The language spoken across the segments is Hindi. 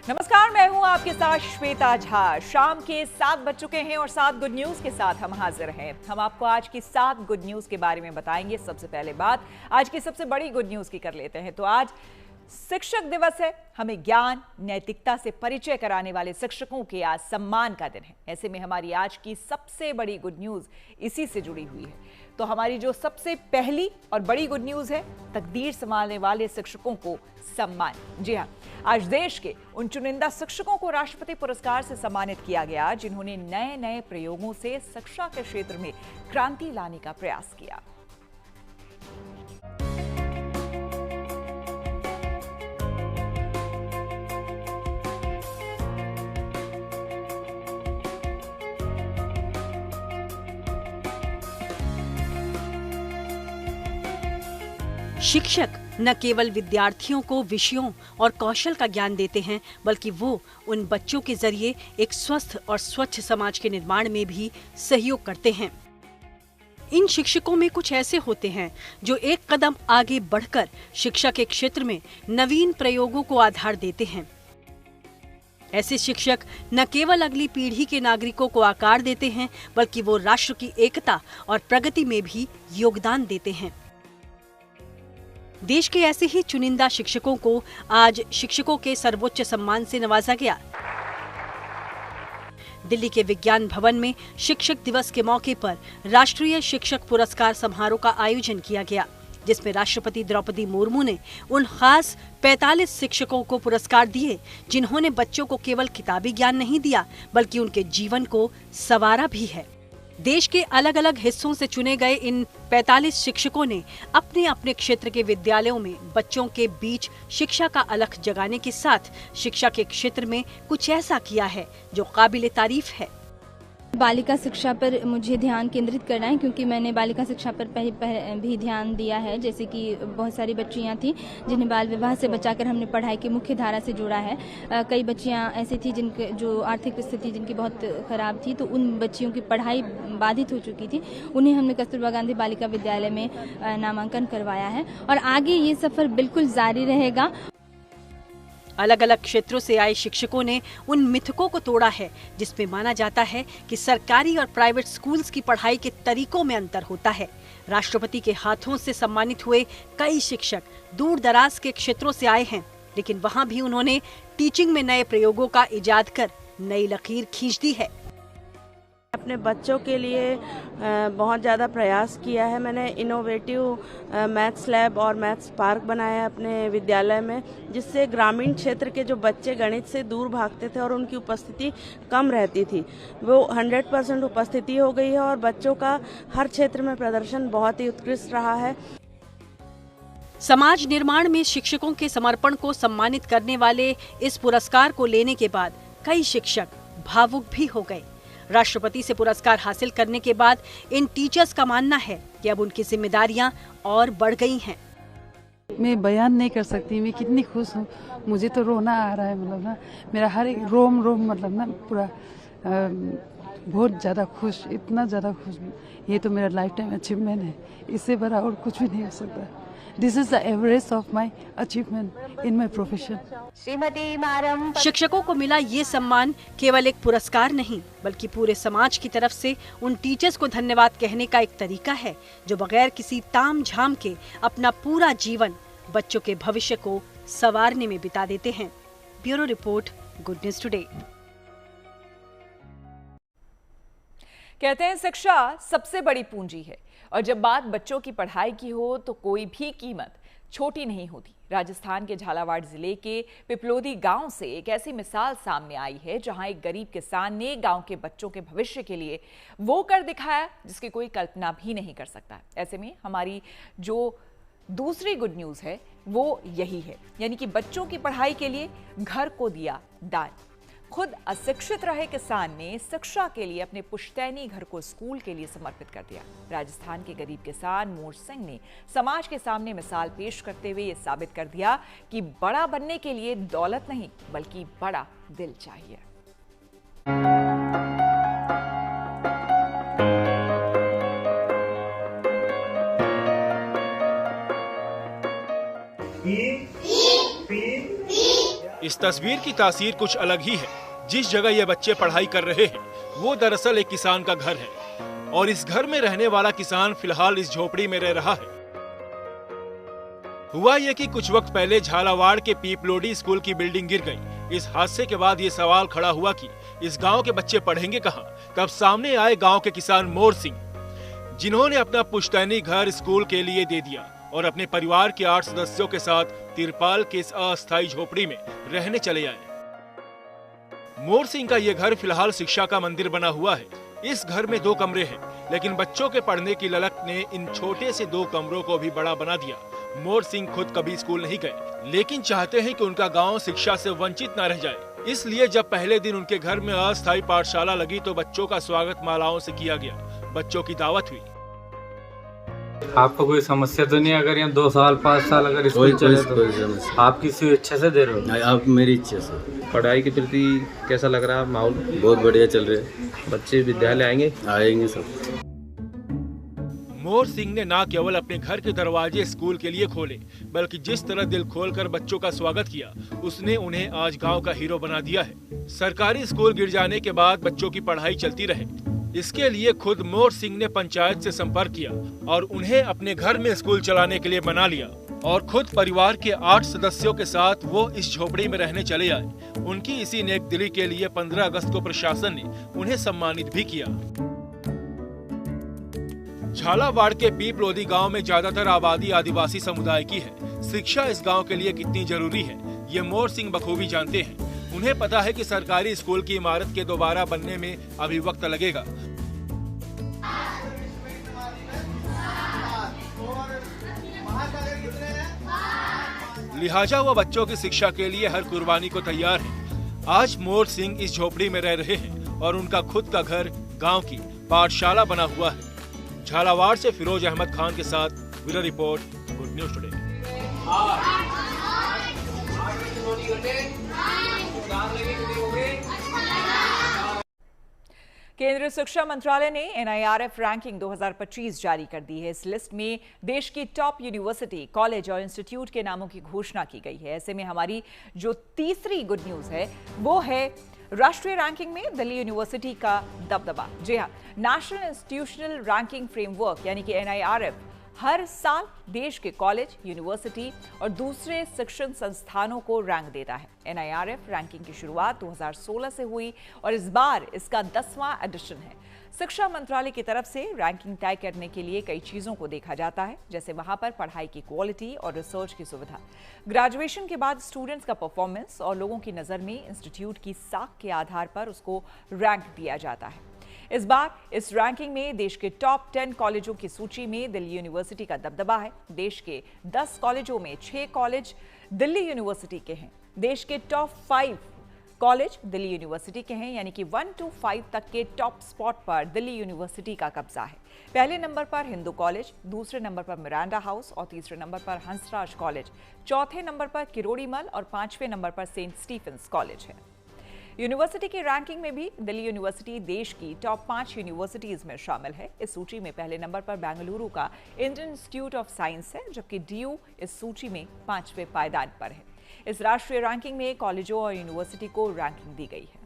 नमस्कार, मैं हूं आपके साथ श्वेता झा। शाम के 7 बज चुके हैं और 7 गुड न्यूज के साथ हम हाजिर हैं। हम आपको आज की 7 गुड न्यूज के बारे में बताएंगे। सबसे पहले बात आज की सबसे बड़ी गुड न्यूज की कर लेते हैं। तो आज शिक्षक दिवस है। हमें ज्ञान नैतिकता से परिचय कराने वाले शिक्षकों के आज सम्मान का दिन है। ऐसे में हमारी आज की सबसे बड़ी गुड न्यूज इसी से जुड़ी हुई है। तो हमारी जो सबसे पहली और बड़ी गुड न्यूज है, तकदीर संभालने वाले शिक्षकों को सम्मान। जी हाँ, आज देश के उन चुनिंदा शिक्षकों को राष्ट्रपति पुरस्कार से सम्मानित किया गया जिन्होंने नए नए प्रयोगों से शिक्षा के क्षेत्र में क्रांति लाने का प्रयास किया। शिक्षक न केवल विद्यार्थियों को विषयों और कौशल का ज्ञान देते हैं, बल्कि वो उन बच्चों के जरिए एक स्वस्थ और स्वच्छ समाज के निर्माण में भी सहयोग करते हैं। इन शिक्षकों में कुछ ऐसे होते हैं जो एक कदम आगे बढ़कर शिक्षा के क्षेत्र में नवीन प्रयोगों को आधार देते हैं। ऐसे शिक्षक न केवल अगली पीढ़ी के नागरिकों को आकार देते हैं, बल्कि वो राष्ट्र की एकता और प्रगति में भी योगदान देते हैं। देश के ऐसे ही चुनिंदा शिक्षकों को आज शिक्षकों के सर्वोच्च सम्मान से नवाजा गया। दिल्ली के विज्ञान भवन में शिक्षक दिवस के मौके पर राष्ट्रीय शिक्षक पुरस्कार समारोह का आयोजन किया गया, जिसमें राष्ट्रपति द्रौपदी मुर्मू ने उन खास 45 शिक्षकों को पुरस्कार दिए जिन्होंने बच्चों को केवल किताबी ज्ञान नहीं दिया, बल्कि उनके जीवन को संवारा भी है। देश के अलग अलग हिस्सों से चुने गए इन 45 शिक्षकों ने अपने अपने क्षेत्र के विद्यालयों में बच्चों के बीच शिक्षा का अलख जगाने के साथ शिक्षा के क्षेत्र में कुछ ऐसा किया है जो काबिले तारीफ है। बालिका शिक्षा पर मुझे ध्यान केंद्रित करना है, क्योंकि मैंने बालिका शिक्षा पर भी ध्यान दिया है। जैसे कि बहुत सारी बच्चियां थी जिन्हें बाल विवाह से बचाकर हमने पढ़ाई की मुख्य धारा से जोड़ा है। कई बच्चियां ऐसी थी जिनके जो आर्थिक स्थिति जिनकी बहुत खराब थी, तो उन बच्चियों की पढ़ाई बाधित हो चुकी थी। उन्हें हमने कस्तूरबा गांधी बालिका विद्यालय में नामांकन करवाया है और आगे ये सफर बिल्कुल जारी रहेगा। अलग अलग क्षेत्रों से आए शिक्षकों ने उन मिथकों को तोड़ा है जिसमें माना जाता है कि सरकारी और प्राइवेट स्कूल्स की पढ़ाई के तरीकों में अंतर होता है। राष्ट्रपति के हाथों से सम्मानित हुए कई शिक्षक दूर दराज के क्षेत्रों से आए हैं, लेकिन वहां भी उन्होंने टीचिंग में नए प्रयोगों का इजाद कर नई लकीर खींच दी है। अपने बच्चों के लिए बहुत ज़्यादा प्रयास किया है। मैंने इनोवेटिव मैथ्स लैब और मैथ्स पार्क बनाया है अपने विद्यालय में, जिससे ग्रामीण क्षेत्र के जो बच्चे गणित से दूर भागते थे और उनकी उपस्थिति कम रहती थी, वो 100% उपस्थिति हो गई है और बच्चों का हर क्षेत्र में प्रदर्शन बहुत ही उत्कृष्ट रहा है। समाज निर्माण में शिक्षकों के समर्पण को सम्मानित करने वाले इस पुरस्कार को लेने के बाद कई शिक्षक भावुक भी हो गए। राष्ट्रपति से पुरस्कार हासिल करने के बाद इन टीचर्स का मानना है कि अब उनकी जिम्मेदारियां और बढ़ गई हैं। मैं बयान नहीं कर सकती मैं कितनी खुश हूँ। मुझे तो रोना आ रहा है, मतलब ना मेरा हर एक रोम मतलब ना पूरा बहुत ज़्यादा खुश, इतना ज़्यादा खुश। ये तो मेरा लाइफ टाइम अचीवमेंट है, इससे बड़ा और कुछ भी नहीं हो सकता। This is the average of my achievement in my profession. शिक्षकों को मिला ये सम्मान केवल एक पुरस्कार नहीं, बल्कि पूरे समाज की तरफ से उन टीचर्स को धन्यवाद कहने का एक तरीका है जो बगैर किसी ताम झाम के अपना पूरा जीवन बच्चों के भविष्य को संवारने में बिता देते हैं। Bureau report, good news today. कहते हैं शिक्षा सबसे बड़ी पूंजी है और जब बात बच्चों की पढ़ाई की हो तो कोई भी कीमत छोटी नहीं होती। राजस्थान के झालावाड़ जिले के पिपलोदी गांव से एक ऐसी मिसाल सामने आई है जहां एक गरीब किसान ने गांव के बच्चों के भविष्य के लिए वो कर दिखाया जिसकी कोई कल्पना भी नहीं कर सकता। ऐसे में हमारी जो दूसरी गुड न्यूज है वो यही है, यानी कि बच्चों की पढ़ाई के लिए घर को दिया दान। खुद अशिक्षित रहे किसान ने शिक्षा के लिए अपने पुश्तैनी घर को स्कूल के लिए समर्पित कर दिया। राजस्थान के गरीब किसान मोर सिंह ने समाज के सामने मिसाल पेश करते हुए ये साबित कर दिया कि बड़ा बनने के लिए दौलत नहीं बल्कि बड़ा दिल चाहिए। इस तस्वीर की तासीर कुछ अलग ही है। जिस जगह ये बच्चे पढ़ाई कर रहे हैं वो दरअसल एक किसान का घर है और इस घर में रहने वाला किसान फिलहाल इस झोपड़ी में रह रहा है। हुआ ये कि कुछ वक्त पहले झालावाड़ के पीपलोडी स्कूल की बिल्डिंग गिर गई। इस हादसे के बाद ये सवाल खड़ा हुआ कि इस गांव के बच्चे पढ़ेंगे कहां? तब सामने आए गांव के किसान मोर सिंह, जिन्होंने अपना पुश्तैनी घर स्कूल के लिए दे दिया और अपने परिवार के 8 सदस्यों के साथ तिरपाल के इस अस्थायी झोपड़ी में रहने चले आए। मोर सिंह का ये घर फिलहाल शिक्षा का मंदिर बना हुआ है। इस घर में 2 कमरे हैं, लेकिन बच्चों के पढ़ने की ललक ने इन छोटे से 2 कमरों को भी बड़ा बना दिया। मोर सिंह खुद कभी स्कूल नहीं गए, लेकिन चाहते हैं कि उनका गांव शिक्षा से वंचित न रह जाए। इसलिए जब पहले दिन उनके घर में अस्थायी पाठशाला लगी तो बच्चों का स्वागत मालाओं से किया गया। बच्चों की दावत हुई। आपको कोई समस्या तो नहीं? अगर यहाँ 2 साल 5 साल अगर स्कूल चले तो आप किसी इच्छा से दे रहे हो? आप मेरी इच्छा से। पढ़ाई के प्रति कैसा लग रहा है माहौल? बहुत बढ़िया चल रहे हैं। बच्चे विद्यालय आएंगे सब। मोर सिंह ने न केवल अपने घर के दरवाजे स्कूल के लिए खोले, बल्कि जिस तरह दिल खोलकर बच्चों का स्वागत किया, उसने उन्हें आज गांव का हीरो बना दिया है। सरकारी स्कूल गिर जाने के बाद बच्चों की पढ़ाई चलती रहे, इसके लिए खुद मोर सिंह ने पंचायत से संपर्क किया और उन्हें अपने घर में स्कूल चलाने के लिए बना लिया और खुद परिवार के 8 सदस्यों के साथ वो इस झोपड़ी में रहने चले आए। उनकी इसी नेकदिली के लिए 15 अगस्त को प्रशासन ने उन्हें सम्मानित भी किया। झालावाड़ के पीपलोदी गांव में ज्यादातर आबादी आदिवासी समुदाय की है। शिक्षा इस गांव के लिए कितनी जरूरी है ये मोर सिंह बखूबी जानते हैं। उन्हें पता है कि सरकारी स्कूल की इमारत के दोबारा बनने में अभी वक्त लगेगा। लिहाजा वो बच्चों की शिक्षा के लिए हर कुर्बानी को तैयार है। आज मोर सिंह इस झोपड़ी में रह रहे हैं और उनका खुद का घर गांव की पाठशाला बना हुआ है। झालावाड़ से फिरोज अहमद खान के साथ bureau report, good news today. केंद्रीय शिक्षा मंत्रालय ने NIRF रैंकिंग 2025 जारी कर दी है। इस लिस्ट में देश की टॉप यूनिवर्सिटी, कॉलेज और इंस्टीट्यूट के नामों की घोषणा की गई है। ऐसे में हमारी जो तीसरी गुड न्यूज है वो है राष्ट्रीय रैंकिंग में दिल्ली यूनिवर्सिटी का दबदबा। जी हाँ, नेशनल इंस्टीट्यूशनल रैंकिंग फ्रेमवर्क यानी कि NIRF हर साल देश के कॉलेज, यूनिवर्सिटी और दूसरे शिक्षण संस्थानों को रैंक देता है। NIRF रैंकिंग की शुरुआत 2016 से हुई और इस बार इसका 10वां एडिशन है। शिक्षा मंत्रालय की तरफ से रैंकिंग तय करने के लिए कई चीजों को देखा जाता है, जैसे वहां पर पढ़ाई की क्वालिटी और रिसर्च की सुविधा, ग्रेजुएशन के बाद स्टूडेंट्स का परफॉर्मेंस और लोगों की नजर में इंस्टीट्यूट की साख के आधार पर उसको रैंक दिया जाता है। इस बार इस रैंकिंग में देश के टॉप 10 कॉलेजों की सूची में दिल्ली यूनिवर्सिटी का दबदबा है। देश के 10 कॉलेजों में 6 कॉलेज दिल्ली यूनिवर्सिटी के हैं। देश के टॉप 5 कॉलेज दिल्ली यूनिवर्सिटी के हैं, यानी कि 1 to 5 तक के टॉप स्पॉट पर दिल्ली यूनिवर्सिटी का कब्जा है। पहले नंबर पर हिंदू कॉलेज, दूसरे नंबर पर मिरांडा हाउस और तीसरे नंबर पर हंसराज कॉलेज, चौथे नंबर पर किरोड़ीमल और 5वें नंबर पर सेंट स्टीफेंस कॉलेज है। यूनिवर्सिटी की रैंकिंग में भी दिल्ली यूनिवर्सिटी देश की टॉप 5 यूनिवर्सिटीज में शामिल है। इस सूची में पहले नंबर पर बेंगलुरु का इंडियन इंस्टीट्यूट ऑफ साइंस है, जबकि DU इस सूची में 5वें पायदान पर है। इस राष्ट्रीय रैंकिंग में कॉलेजों और यूनिवर्सिटी को रैंकिंग दी गई है।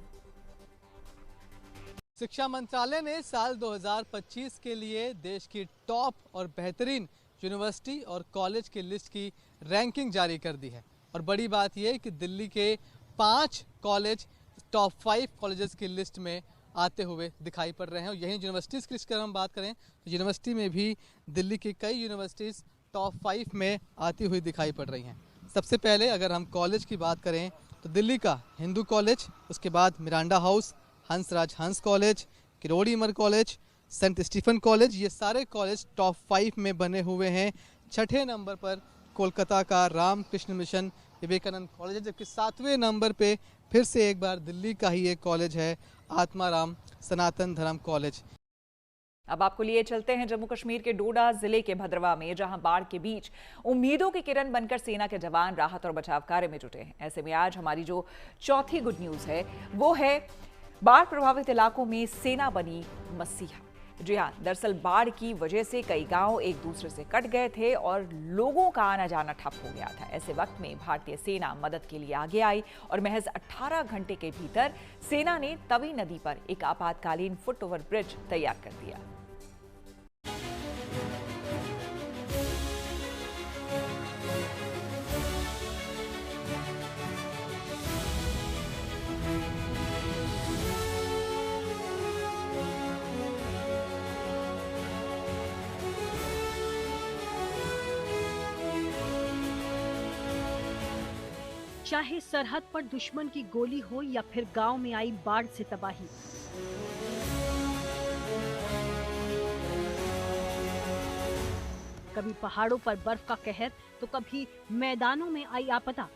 शिक्षा मंत्रालय ने साल 2025 के लिए देश की टॉप और बेहतरीन यूनिवर्सिटी और कॉलेज की लिस्ट की रैंकिंग जारी कर दी है। और बड़ी बात यह कि दिल्ली के 5 कॉलेज टॉप 5 कॉलेजेस की लिस्ट में आते हुए दिखाई पड़ रहे हैं। और यही यूनिवर्सिटीज़ की लिस्ट की अगर हम बात करें तो यूनिवर्सिटी में भी दिल्ली की कई यूनिवर्सिटीज़ टॉप 5 में आती हुई दिखाई पड़ रही हैं। सबसे पहले अगर हम कॉलेज की बात करें तो दिल्ली का हिंदू कॉलेज, उसके बाद Miranda House, Hansraj Hans college, Kirorimal college, Saint Stephen college, ये सारे कॉलेज टॉप 5 में बने हुए हैं। 6ठे नंबर पर कोलकाता का रामकृष्ण मिशन विवेकानंद कॉलेज है, जबकि 7वें नंबर पे फिर से एक बार दिल्ली का ही एक कॉलेज है, आत्माराम सनातन धर्म कॉलेज। अब आपको लिए चलते हैं जम्मू कश्मीर के डोडा जिले के भद्रवा में, जहां बाढ़ के बीच उम्मीदों की किरण बनकर सेना के जवान राहत और बचाव कार्य में जुटे हैं। ऐसे में आज हमारी जो चौथी गुड न्यूज है वो है बाढ़ प्रभावित इलाकों में सेना बनी मसीहा। जी हाँ, दरअसल बाढ़ की वजह से कई गांव एक दूसरे से कट गए थे और लोगों का आना जाना ठप हो गया था। ऐसे वक्त में भारतीय सेना मदद के लिए आगे आई और महज 18 घंटे के भीतर सेना ने तवी नदी पर एक आपातकालीन फुट ओवर ब्रिज तैयार कर दिया। चाहे सरहद पर दुश्मन की गोली हो या फिर गांव में आई बाढ़ से तबाही, कभी पहाड़ों पर बर्फ का कहर तो कभी मैदानों में आई आपदा,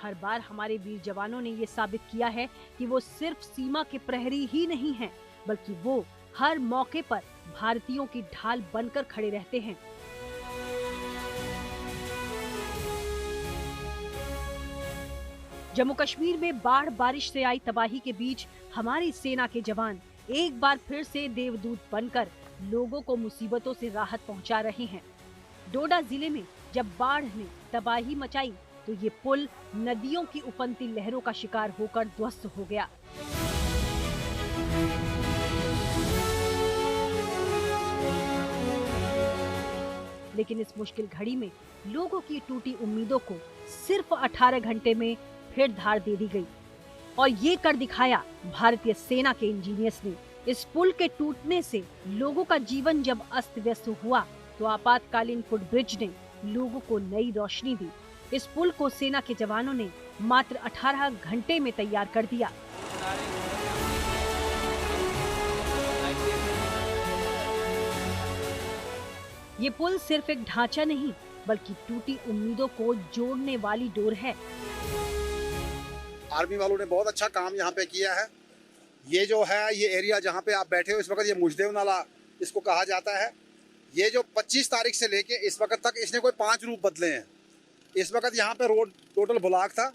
हर बार हमारे वीर जवानों ने ये साबित किया है कि वो सिर्फ सीमा के प्रहरी ही नहीं हैं, बल्कि वो हर मौके पर भारतीयों की ढाल बनकर खड़े रहते हैं। जम्मू कश्मीर में बाढ़ बारिश से आई तबाही के बीच हमारी सेना के जवान एक बार फिर से देवदूत बनकर लोगों को मुसीबतों से राहत पहुंचा रहे हैं। डोडा जिले में जब बाढ़ ने तबाही मचाई तो ये पुल नदियों की उफनती लहरों का शिकार होकर ध्वस्त हो गया। लेकिन इस मुश्किल घड़ी में लोगों की टूटी उम्मीदों को सिर्फ 18 घंटे में फिर धार दे दी गई और ये कर दिखाया भारतीय सेना के इंजीनियर्स ने। इस पुल के टूटने से लोगों का जीवन जब अस्त व्यस्त हुआ तो आपातकालीन फुट ब्रिज ने लोगों को नई रोशनी दी। इस पुल को सेना के जवानों ने मात्र 18 घंटे में तैयार कर दिया। ये पुल सिर्फ एक ढांचा नहीं बल्कि टूटी उम्मीदों को जोड़ने वाली डोर है। आर्मी वालों ने बहुत अच्छा काम यहाँ पे किया है। ये जो है ये एरिया जहाँ पे आप बैठे हो इस वक्त, ये मुजदेव नाला इसको कहा जाता है। ये जो 25 तारीख से लेके इस वक्त तक इसने कोई 5 रूप बदले हैं। इस वक्त यहाँ पे रोड टोटल ब्लॉक था।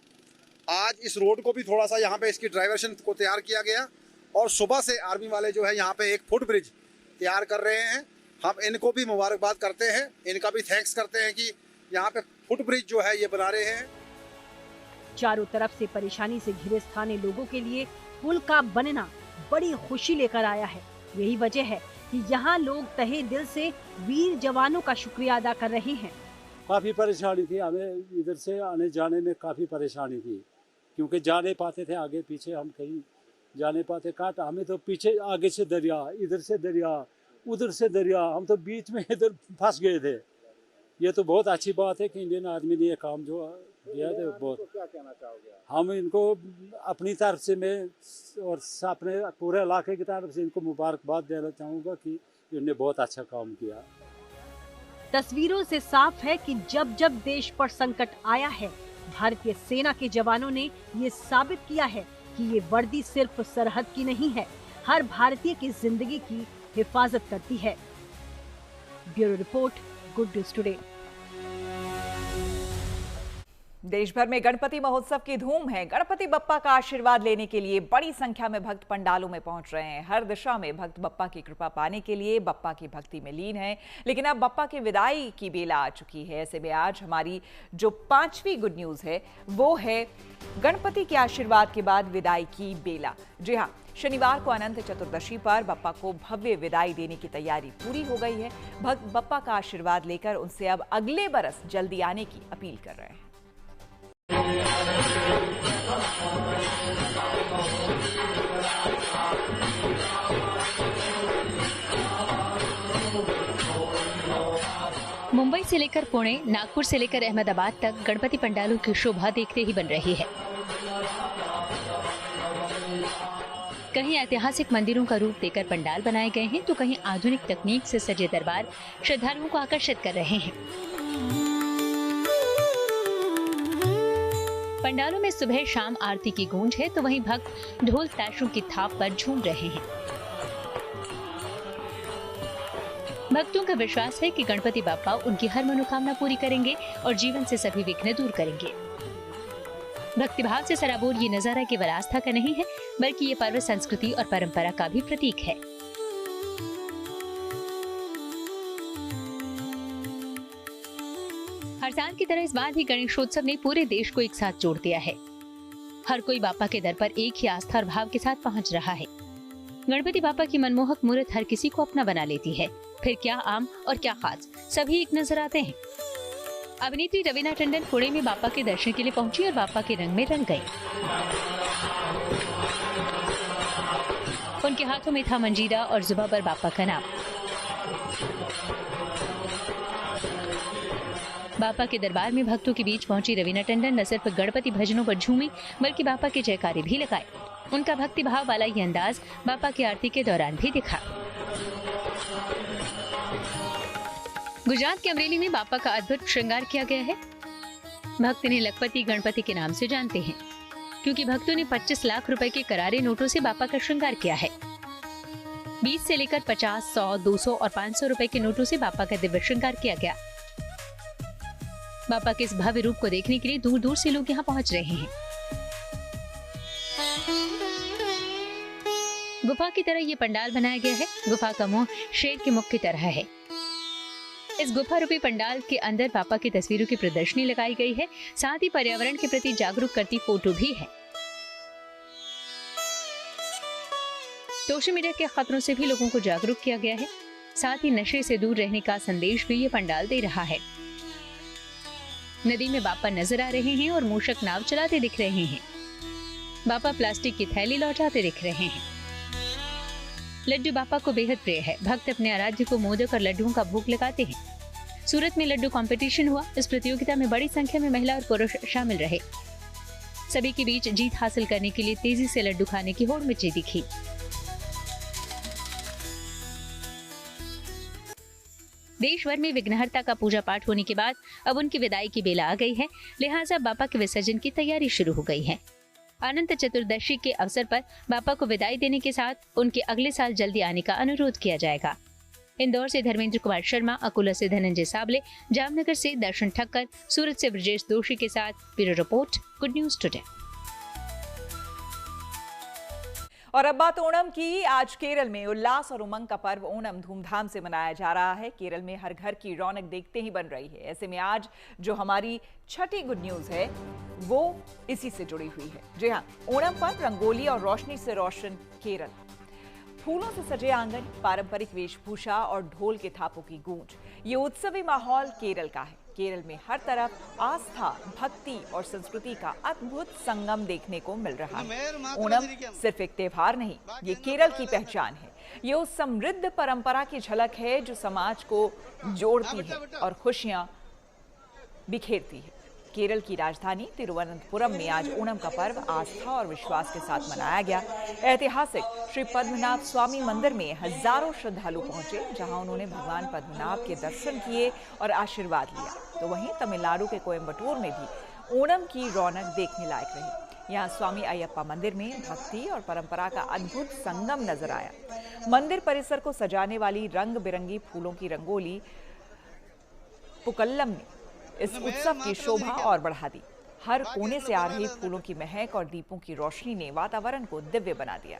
आज इस रोड को भी थोड़ा सा यहाँ पे इसकी डाइवर्शन को तैयार किया गया और सुबह से आर्मी वाले जो है यहाँ पे एक फुट ब्रिज तैयार कर रहे हैं। हम इनको भी मुबारकबाद करते हैं, इनका भी थैंक्स करते हैं कि यहाँ पे फुट ब्रिज जो है ये बना रहे हैं। चारों तरफ से परेशानी से घिरे स्थानीय लोगों के लिए पुल का बनना बड़ी खुशी लेकर आया है। यही वजह है कि यहाँ लोग तहे दिल से वीर जवानों का शुक्रिया अदा कर रहे हैं। काफी परेशानी थी, हमें इधर से आने जाने में काफी परेशानी थी क्योंकि जा नहीं पाते थे आगे पीछे, हम कहीं जा नहीं पाते। काट हमें तो पीछे आगे से दरिया, इधर से दरिया, उधर से दरिया, हम तो बीच में इधर फंस गए थे। ये तो बहुत अच्छी बात है कि इंडियन आर्मी ने ये काम जो किया है बहुत। क्या कहना चाहोगे? हम इनको अपनी तरफ से मैं और अपने पूरे इलाके की तरफ से इनको मुबारकबाद देना चाहूँगा कि इन्होंने बहुत अच्छा काम किया। तस्वीरों से साफ है कि जब जब देश पर संकट आया है भारतीय सेना के जवानों ने ये साबित किया है कि ये वर्दी सिर्फ सरहद की नहीं है, हर भारतीय की जिंदगी की हिफाजत करती है। Bureau report, good news today. देश भर में गणपति महोत्सव की धूम है। गणपति बप्पा का आशीर्वाद लेने के लिए बड़ी संख्या में भक्त पंडालों में पहुंच रहे हैं। हर दिशा में भक्त बप्पा की कृपा पाने के लिए बप्पा की भक्ति में लीन हैं। लेकिन अब बप्पा की विदाई की बेला आ चुकी है। ऐसे में आज हमारी जो 5वीं गुड न्यूज है वो है गणपति के आशीर्वाद के बाद विदाई की बेला। जी हाँ, शनिवार को अनंत चतुर्दशी पर बप्पा को भव्य विदाई देने की तैयारी पूरी हो गई है। भक्त बप्पा का आशीर्वाद लेकर उनसे अब अगले बरस जल्दी आने की अपील कर रहे हैं। मुंबई से लेकर पुणे, नागपुर से लेकर अहमदाबाद तक गणपति पंडालों की शोभा देखते ही बन रही है। कहीं ऐतिहासिक मंदिरों का रूप देकर पंडाल बनाए गए हैं तो कहीं आधुनिक तकनीक से सजे दरबार श्रद्धालुओं को आकर्षित कर रहे हैं। पंडालों में सुबह शाम आरती की गूंज है तो वहीं भक्त ढोल ताशों की थाप पर झूम रहे हैं। भक्तों का विश्वास है कि गणपति बाप्पा उनकी हर मनोकामना पूरी करेंगे और जीवन से सभी विघ्न दूर करेंगे। भक्तिभाव से सराबोर ये नजारा केवल आस्था का नहीं है बल्कि ये पर्व संस्कृति और परंपरा का भी प्रतीक है। हर साल की तरह इस बार भी गणेशोत्सव ने पूरे देश को एक साथ जोड़ दिया है। हर कोई बापा के दर पर एक ही आस्था और भाव के साथ पहुंच रहा है। गणपति बापा की मनमोहक मूर्त हर किसी को अपना बना लेती है। फिर क्या आम और क्या खास, सभी एक नजर आते हैं। अभिनेत्री रवीना टंडन पुणे में बापा के दर्शन के लिए पहुंची और बापा के रंग में रंग गई। उनके हाथों में था मंजीरा और जुबा पर बापा का नाम। बापा के दरबार में भक्तों के बीच पहुंची रवीना टंडन न सिर्फ गणपति भजनों पर झूमी बल्कि बापा के जयकारे भी लगाए। उनका भक्ति भाव वाला ये अंदाज बापा की आरती के दौरान भी दिखा। गुजरात के अमरेली में बापा का अद्भुत श्रृंगार किया गया है। भक्त इन्हें लखपति गणपति के नाम से जानते हैं क्योंकि भक्तों ने 25 लाख रुपए के करारे नोटों से बापा का श्रृंगार किया है। 20 से लेकर 50, 100, 200 और 500 रुपए के नोटों से बापा का दिव्य श्रृंगार किया गया। बापा के इस भव्य रूप को देखने के लिए दूर दूर से लोग यहाँ पहुंच रहे हैं। गुफा की तरह ये पंडाल बनाया गया है। गुफा का मुंह शेर के मुख की तरह है। इस गुफा रूपी पंडाल के अंदर बापा की तस्वीरों की प्रदर्शनी लगाई गई है। साथ ही पर्यावरण के प्रति जागरूक करती फोटो भी है। सोशल मीडिया के खतरों से भी लोगों को जागरूक किया गया है। साथ ही नशे से दूर रहने का संदेश भी ये पंडाल दे रहा है। नदी में बापा नजर आ रहे हैं और मूषक नाव चलाते दिख रहे हैं। बापा प्लास्टिक की थैली लौटाते दिख रहे हैं। लड्डू बापा को बेहद प्रिय है। भक्त अपने आराध्य को मोदक और लड्डुओं का भोग लगाते हैं। सूरत में लड्डू कंपटीशन हुआ। इस प्रतियोगिता में बड़ी संख्या में महिला और पुरुष शामिल रहे। सभी के बीच जीत हासिल करने के लिए तेजी से लड्डू खाने की होड़ मची दिखी। देश भर में विघ्नहर्ता का पूजा पाठ होने के बाद अब उनकी विदाई की बेला आ गई है। लिहाजा बापा के विसर्जन की तैयारी शुरू हो गई है। अनंत चतुर्दशी के अवसर पर बापा को विदाई देने के साथ उनके अगले साल जल्दी आने का अनुरोध किया जाएगा। इंदौर से धर्मेंद्र कुमार शर्मा, अकोला से धनंजय साबले, जामनगर से दर्शन ठक्कर, सूरत से ब्रजेश दोषी के साथ bureau report, good news today. और अब बात ओणम की। आज केरल में उल्लास और उमंग का पर्व ओणम धूमधाम से मनाया जा रहा है। केरल में हर घर की रौनक देखते ही बन रही है। ऐसे में आज जो हमारी छठी गुड न्यूज है वो इसी से जुड़ी हुई है। जी हाँ, ओणम पर रंगोली और रोशनी से रोशन केरल। फूलों से सजे आंगन, पारंपरिक वेशभूषा और ढोल के थापों की गूंज, ये उत्सवी माहौल केरल का है। केरल में हर तरफ आस्था, भक्ति और संस्कृति का अद्भुत संगम देखने को मिल रहा है। ओणम सिर्फ एक त्योहार नहीं, ये केरल की पहचान है। ये उस समृद्ध परंपरा की झलक है जो समाज को जोड़ती है और खुशियां बिखेरती है। केरल की राजधानी तिरुवनंतपुरम में आज ओणम का पर्व आस्था और विश्वास के साथ मनाया गया। ऐतिहासिक श्री पद्मनाभ स्वामी मंदिर में हजारों श्रद्धालु पहुंचे, जहां उन्होंने भगवान पद्मनाभ के दर्शन किए और आशीर्वाद लिया। तो वहीं तमिलनाडु के कोयम्बटूर में भी ओणम की रौनक देखने लायक रही। यहाँ स्वामी अयप्पा मंदिर में भक्ति और परंपरा का अद्भुत संगम नजर आया। मंदिर परिसर को सजाने वाली रंग बिरंगी फूलों की रंगोली पुक्कलम ने इस उत्सव की शोभा और बढ़ा दी। हर कोने से आ रही फूलों की महक और दीपों की रोशनी ने वातावरण को दिव्य बना दिया।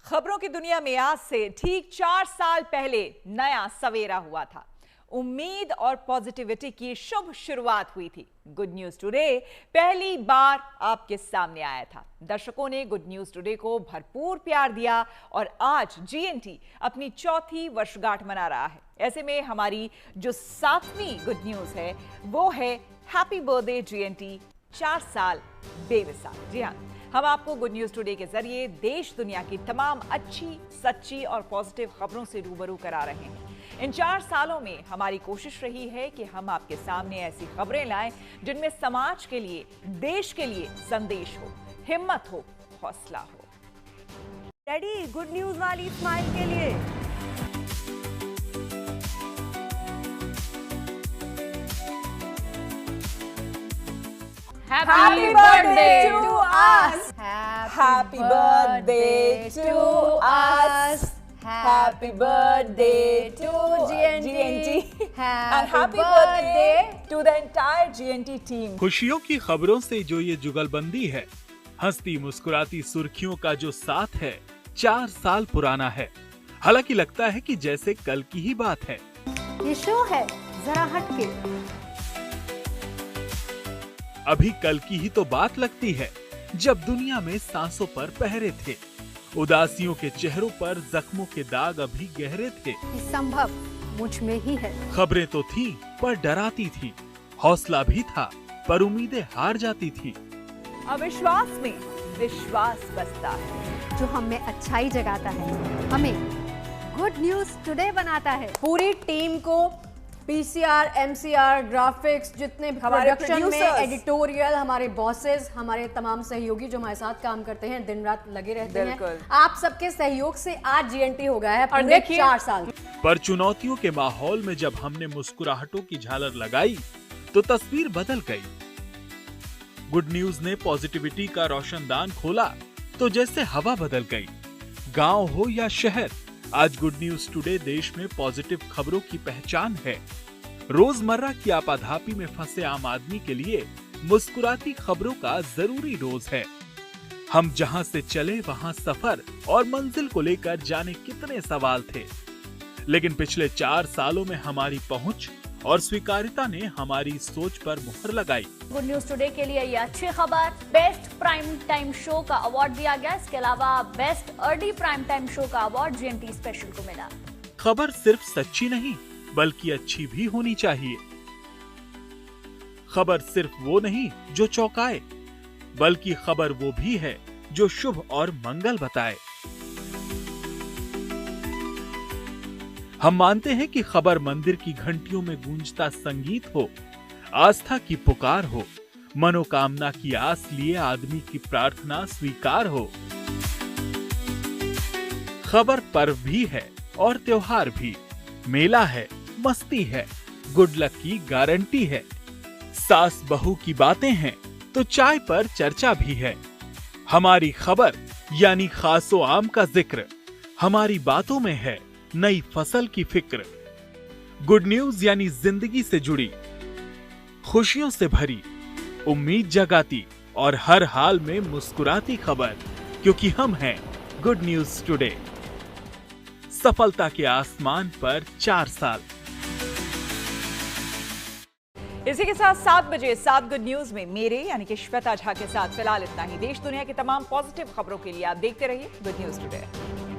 खबरों की दुनिया में आज से ठीक 4 साल पहले नया सवेरा हुआ था। उम्मीद और पॉजिटिविटी की शुभ शुरुआत हुई थी। गुड न्यूज टुडे पहली बार आपके सामने आया था। दर्शकों ने गुड न्यूज टुडे को भरपूर प्यार दिया और आज जीएनटी अपनी 4थी वर्षगांठ मना रहा है। ऐसे में हमारी जो 7वीं गुड न्यूज है वो है हैप्पी बर्थडे जीएनटी, 4 साल बेमिसाल। जी हाँ, हम आपको गुड न्यूज टुडे के जरिए देश दुनिया की तमाम अच्छी, सच्ची और पॉजिटिव खबरों से रूबरू करा रहे हैं। इन 4 सालों में हमारी कोशिश रही है कि हम आपके सामने ऐसी खबरें लाएं जिनमें समाज के लिए, देश के लिए संदेश हो, हिम्मत हो, हौसला हो। डैडी, गुड न्यूज वाली स्माइल के लिए। Happy birthday to us. Happy birthday to us. Happy birthday to GNT. And happy birthday to the entire GNT team. खुशियों की खबरों से जो ये जुगलबंदी है, हंसती मुस्कुराती सुर्खियों का जो साथ है, 4 साल पुराना है। हालांकि लगता है कि जैसे कल की ही बात है। ये शो है जरा हटके। अभी कल की ही तो बात लगती है जब दुनिया में सांसों पर पहरे थे, उदासियों के चेहरों पर जख्मों के दाग अभी गहरे थे। संभव मुझ में ही है। खबरें तो थी पर डराती थी, हौसला भी था पर उम्मीदें हार जाती थी। अविश्वास में विश्वास बसता है, जो हम में अच्छाई जगाता है, हमें गुड न्यूज टुडे बनाता है। पूरी टीम को पीसीआर, एमसीआर, ग्राफिक्स, जितने प्रोडक्शन में, एडिटोरियल, हमारे बॉसेस, हमारे तमाम सहयोगी जो हमारे साथ काम करते हैं, दिन रात लगे रहते हैं। आप सबके सहयोग से आज जीएनटी हो गया है पूरे 4 साल। पर चुनौतियों के माहौल में जब हमने मुस्कुराहटों की झालर लगाई तो तस्वीर बदल गई। गुड न्यूज ने पॉजिटिविटी का रोशनदान खोला तो जैसे हवा बदल गई। गांव हो या शहर, आज गुड न्यूज टुडे देश में पॉजिटिव खबरों की पहचान है। रोजमर्रा की आपाधापी में फंसे आम आदमी के लिए मुस्कुराती खबरों का जरूरी रोज है। हम जहां से चले वहां सफर और मंजिल को लेकर जाने कितने सवाल थे, लेकिन पिछले 4 सालों में हमारी पहुंच और स्वीकार्यता ने हमारी सोच पर मुहर लगाई। गुड न्यूज टुडे के लिए ये अच्छी खबर, बेस्ट प्राइम टाइम शो का अवार्ड दिया गया। इसके अलावा best early prime time show का अवार्ड जीएनटी स्पेशल को मिला। खबर सिर्फ सच्ची नहीं बल्कि अच्छी भी होनी चाहिए। खबर सिर्फ वो नहीं जो चौंकाए, बल्कि खबर वो भी है जो शुभ और मंगल बताए। हम मानते हैं कि खबर मंदिर की घंटियों में गूंजता संगीत हो, आस्था की पुकार हो, मनोकामना की आस लिए आदमी की प्रार्थना स्वीकार हो। खबर पर्व भी है और त्योहार भी, मेला है, मस्ती है, गुड लक की गारंटी है। सास बहू की बातें हैं तो चाय पर चर्चा भी है। हमारी खबर यानी खासो आम का जिक्र, हमारी बातों में है नई फसल की फिक्र। गुड न्यूज यानी जिंदगी से जुड़ी, खुशियों से भरी, उम्मीद जगाती और हर हाल में मुस्कुराती खबर, क्योंकि हम हैं गुड न्यूज टुडे। सफलता के आसमान पर 4 साल। इसी के साथ 7 बजे 7 गुड न्यूज में मेरे यानी कि श्वेता झा के साथ फिलहाल इतना ही। देश दुनिया की तमाम पॉजिटिव खबरों के लिए आप देखते रहिए गुड न्यूज टुडे।